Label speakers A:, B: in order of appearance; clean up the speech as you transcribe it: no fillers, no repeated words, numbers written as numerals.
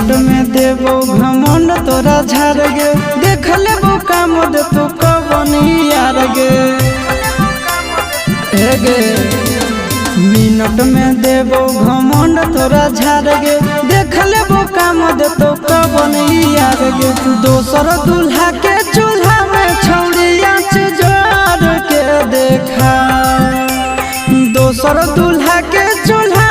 A: Minute में देबो घमंड तोरा झाड़ गे, देख लेबो काम दे तो कवन यार गे। हे गे मिनट में देबो घमंड तोरा झाड़ गे, देख लेबो काम दे तो कवन यार गे। दोसर दूल्हा के चूल्हा में छौड़िया जोड़ के देखा, दोसर दूल्हा के चूल्हा